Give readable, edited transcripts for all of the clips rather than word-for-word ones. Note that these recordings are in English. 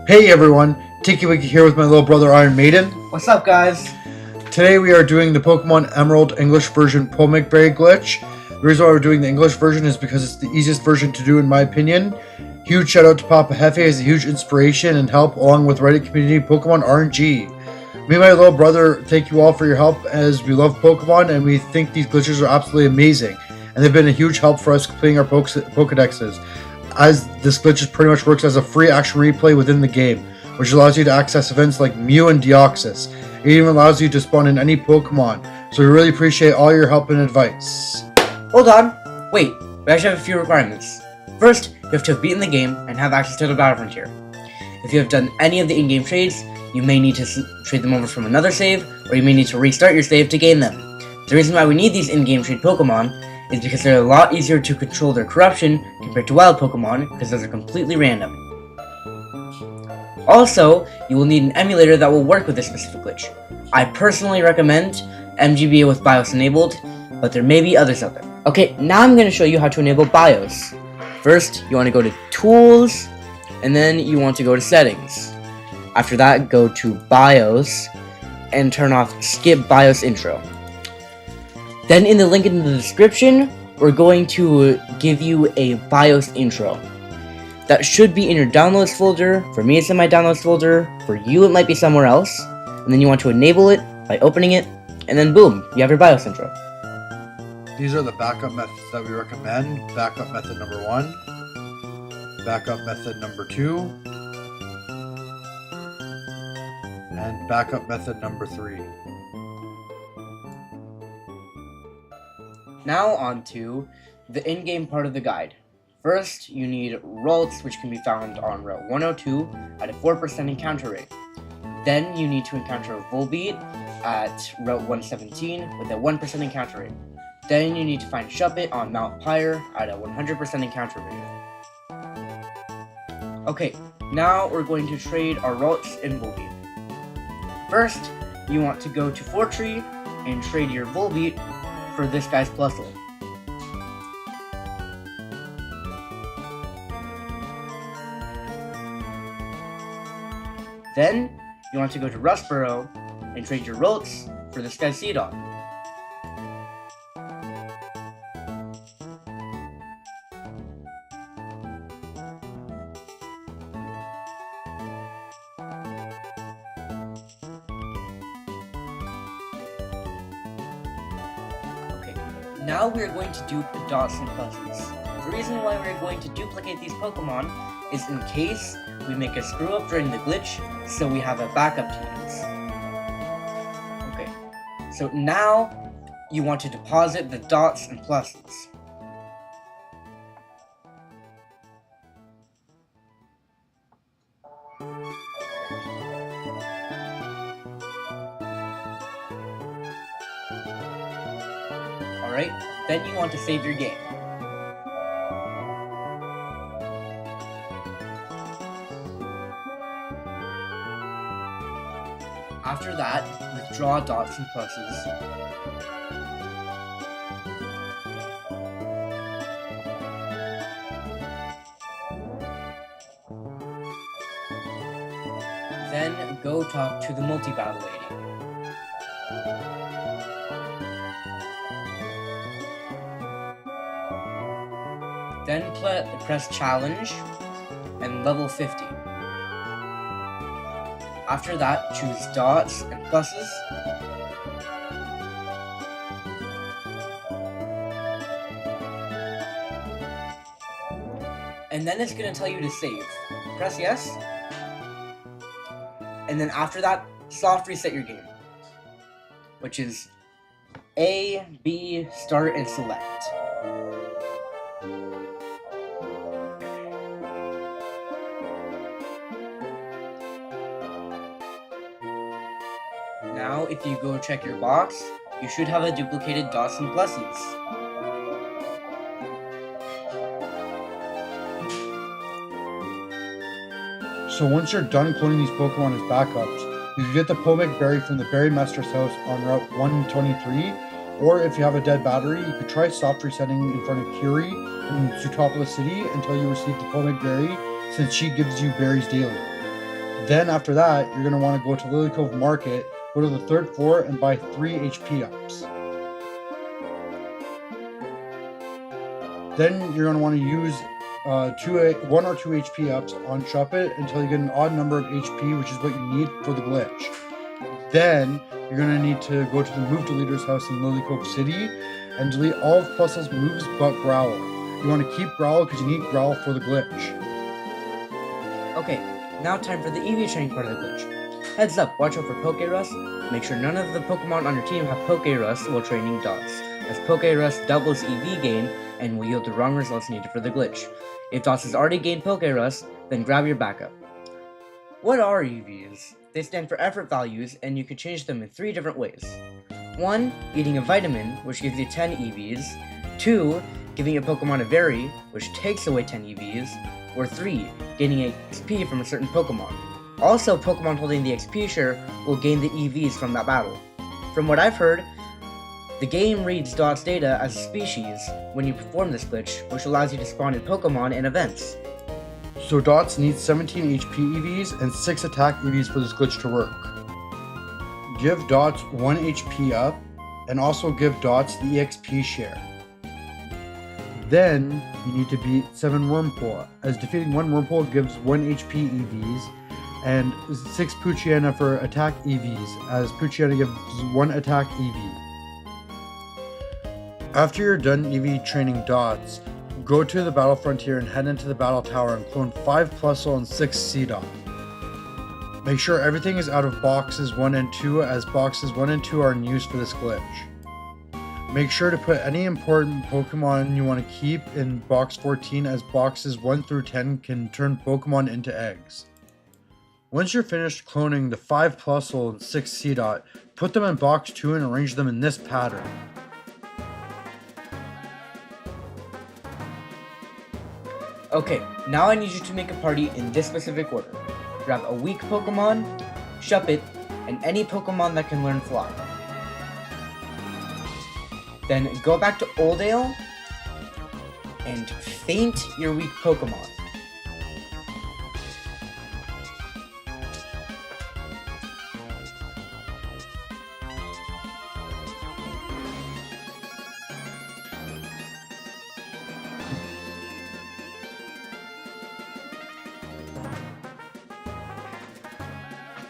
Hey everyone, Tiki Wiki here with my little brother Iron Maiden. What's up, guys? Today we are doing the Pokemon Emerald English version Pomegberry glitch. The reason why we're doing the English version is because it's the easiest version to do in my opinion. Huge shout out to Papa Hefe as a huge inspiration and help along with Reddit community Pokemon RNG. Me and my little brother thank you all for your help as we love Pokemon and we think these glitches are absolutely amazing. And they've been a huge help for us completing our Pokedexes, as this glitch pretty much works as a free action replay within the game, which allows you to access events like Mew and Deoxys. It even allows you to spawn in any Pokemon, so we really appreciate all your help and advice. Hold on. Wait, we actually have a few requirements. First, you have to have beaten the game and have access to the Battle Frontier. If you have done any of the in-game trades, you may need to trade them over from another save, or you may need to restart your save to gain them. The reason why we need these in-game trade Pokemon is because they're a lot easier to control their corruption compared to wild Pokemon, because those are completely random. Also, you will need an emulator that will work with this specific glitch. I personally recommend GBA with Bios enabled, but there may be others out there. Okay, now I'm going to show you how to enable Bios. First, you want to go to Tools, and then you want to go to Settings. After that, go to Bios, and turn off Skip Bios Intro. Then in the link in the description, we're going to give you a BIOS intro. That should be in your downloads folder. For me, it's in my downloads folder. For you, it might be somewhere else. And then you want to enable it by opening it, and then boom, you have your BIOS intro. These are the backup methods that we recommend. Backup method number 1, backup method number 2, and backup method number 3. Now on to the in-game part of the guide. First, you need Ralts, which can be found on Route 102 at a 4% encounter rate. Then you need to encounter a Volbeat at Route 117 with a 1% encounter rate. Then you need to find Shuppet on Mount Pyre at a 100% encounter rate. Okay, now we're going to trade our Ralts and Volbeat. First, you want to go to Fortree and trade your Volbeat for this guy's Plusle. Then, you want to go to Rustboro and trade your Ralts for this guy's Seedot. Now we are going to dupe the dots and pluses. The reason why we are going to duplicate these Pokemon is in case we make a screw up during the glitch, so we have a backup to use. Okay, so now you want to deposit the dots and pluses. Alright, then you want to save your game. After that, withdraw dots and pluses. Then go talk to the multi-battle lady. Then press challenge and level 50. After that, choose dots and pluses. And then it's going to tell you to save. Press yes. And then after that, soft reset your game, which is A, B, start, and select. Now, if you go check your box, you should have a duplicated dots and pluses. So once you're done cloning these Pokemon as backups, you can get the Pomegberry from the Berry Master's house on Route 123, or if you have a dead battery, you could try soft resetting in front of Curie in Sutopla City until you receive the Pomegberry since she gives you berries daily. Then after that, you're going to want to go to Lily Cove Market, go to the 3rd floor and buy 3 HP ups. Then you're going to want to use 1 or 2 HP ups on Shop It until you get an odd number of HP, which is what you need for the glitch. Then you're going to need to go to the Move Deleter's house in Lily Cove City and delete all of Plusle's moves but Growl. You want to keep Growl because you need Growl for the glitch. Okay, now time for the EV training part of the glitch. Heads up, watch out for Poke Rust. Make sure none of the Pokemon on your team have Poke Rust while training Dots, as Poke Rust doubles EV gain and will yield the wrong results needed for the glitch. If Dots has already gained Poke Rust, then grab your backup. What are EVs? They stand for effort values, and you can change them in 3 different ways. 1. Eating a vitamin, which gives you 10 EVs. 2. Giving a Pokemon a berry, which takes away 10 EVs. Or 3. Gaining XP from a certain Pokemon. Also, Pokemon holding the XP share will gain the EVs from that battle. From what I've heard, the game reads Dot's data as a species when you perform this glitch, which allows you to spawn in Pokemon and events. So Dots needs 17 HP EVs and 6 attack EVs for this glitch to work. Give Dots 1 HP up, and also give Dots the EXP share. Then you need to beat 7 Wurmple, as defeating 1 Wurmple gives 1 HP EVs, and 6 Poochyena for attack EVs, as Poochyena gives 1 attack EV. After you're done EV training Dots, go to the Battle Frontier and head into the Battle Tower and clone 5 Plusle and 6 C-Dot. Make sure everything is out of boxes 1 and 2, as boxes 1 and 2 are in use for this glitch. Make sure to put any important Pokemon you want to keep in box 14, as boxes 1 through 10 can turn Pokemon into eggs. Once you're finished cloning the 5 Plusle and 6 C-Dot, put them in box 2 and arrange them in this pattern. Okay, now I need you to make a party in this specific order. Grab a weak Pokemon, Shuppet, and any Pokemon that can learn Fly. Then go back to Oldale and faint your weak Pokemon.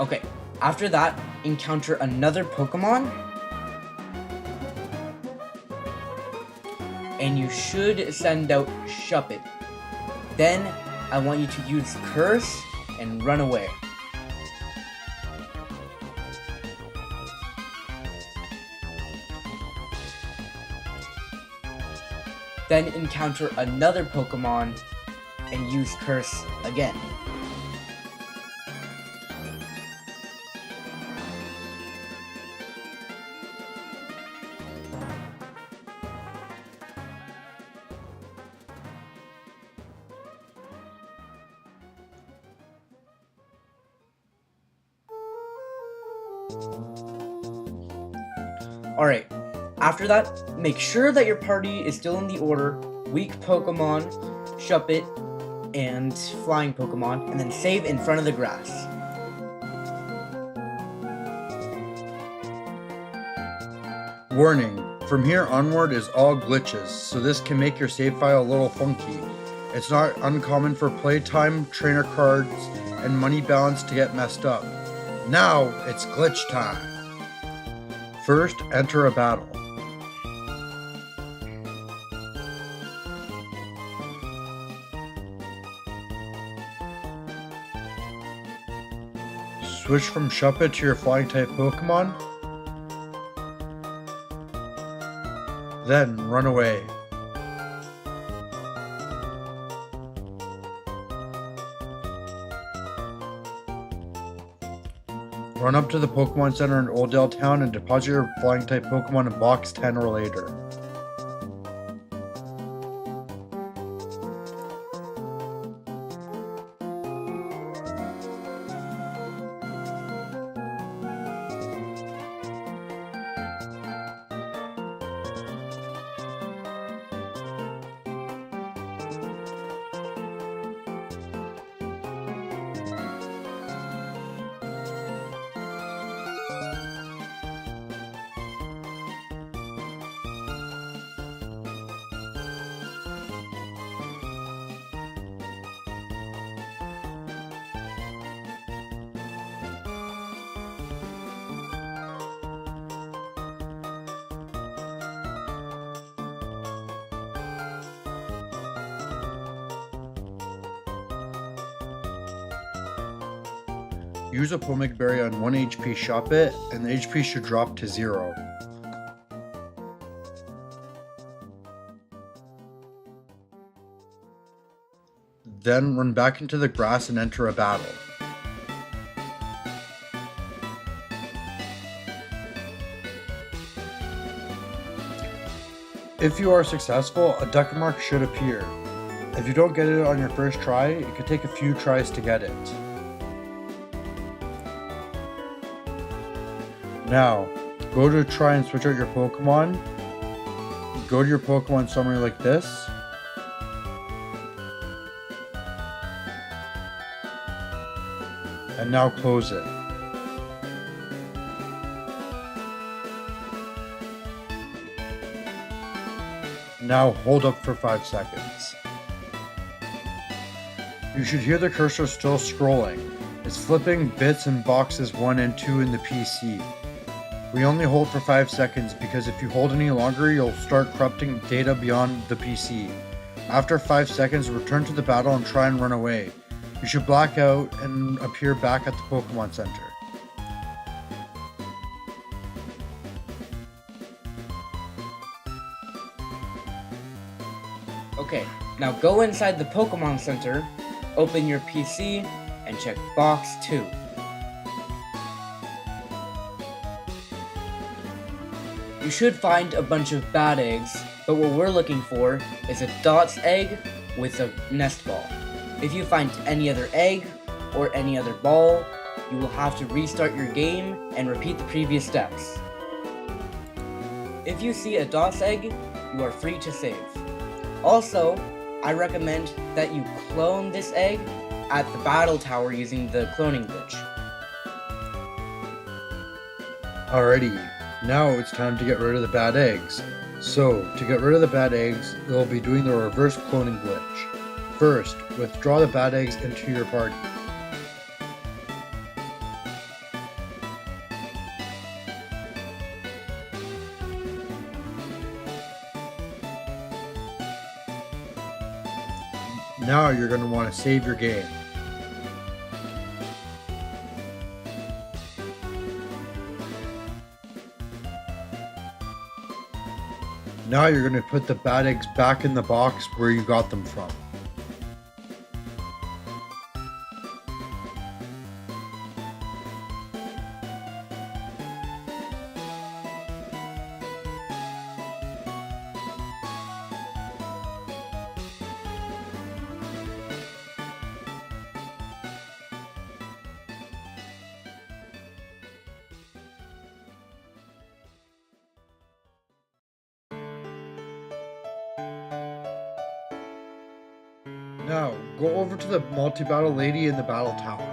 Okay, after that, encounter another Pokemon, and you should send out Shuppet. Then, I want you to use Curse and run away. Then encounter another Pokemon and use Curse again. Alright, after that, make sure that your party is still in the order Weak Pokemon, Shuppet, and Flying Pokemon, and then save in front of the grass. Warning, from here onward is all glitches, so this can make your save file a little funky. It's not uncommon for playtime, trainer cards, and money balance to get messed up. Now, it's glitch time. First, enter a battle. Switch from Shuppet to your flying type Pokemon. Then run away. Run up to the Pokemon Center in Oldale Town and deposit your flying type Pokemon in box 10 or later. use a Pomeg Berry on 1 HP, shop it, and the HP should drop to 0. Then run back into the grass and enter a battle. If you are successful, a duck mark should appear. If you don't get it on your first try, it could take a few tries to get it. Now, go to try and switch out your Pokemon. Go to your Pokemon summary like this. And now close it. Now hold up for 5 seconds. You should hear the cursor still scrolling. It's flipping bits and boxes 1 and 2 in the PC. We only hold for 5 seconds because if you hold any longer, you'll start corrupting data beyond the PC. After 5 seconds, return to the battle and try and run away. You should black out and appear back at the Pokemon Center. Okay, now go inside the Pokemon Center, open your PC, and check box 2. You should find a bunch of bad eggs, but what we're looking for is a Dots egg with a nest ball. If you find any other egg or any other ball, you will have to restart your game and repeat the previous steps. If you see a Dots egg, you are free to save. Also, I recommend that you clone this egg at the battle tower using the cloning glitch. Alrighty, now it's time to get rid of the bad eggs. So, to get rid of the bad eggs, we'll be doing the reverse cloning glitch. First, withdraw the bad eggs into your party. Now you're going to want to save your game. Now you're going to put the bad eggs back in the box where you got them from. Now, go over to the multi-battle lady in the battle tower.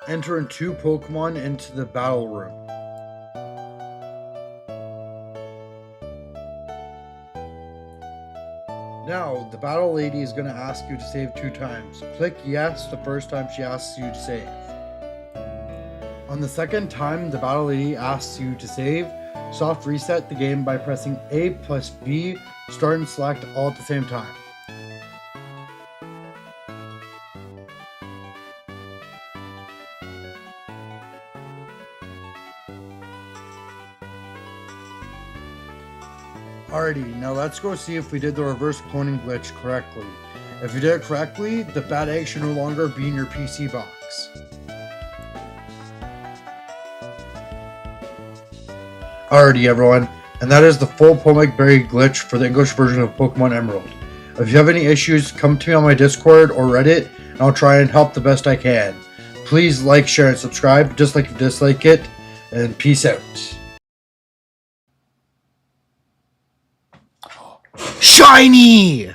Enter in 2 Pokemon into the battle room. Now, the battle lady is going to ask you to save 2 times. Click yes the first time she asks you to save. On the second time the battle lady asks you to save, soft reset the game by pressing A plus B, start and select all at the same time. Alrighty, now let's go see if we did the reverse cloning glitch correctly. If you did it correctly, the bad egg should no longer be in your PC box. Alrighty everyone, and that is the full Pomeg Berry glitch for the English version of Pokemon Emerald. If you have any issues, come to me on my Discord or Reddit, and I'll try and help the best I can. Please like, share, and subscribe, just like if you dislike it, and peace out. Shiny!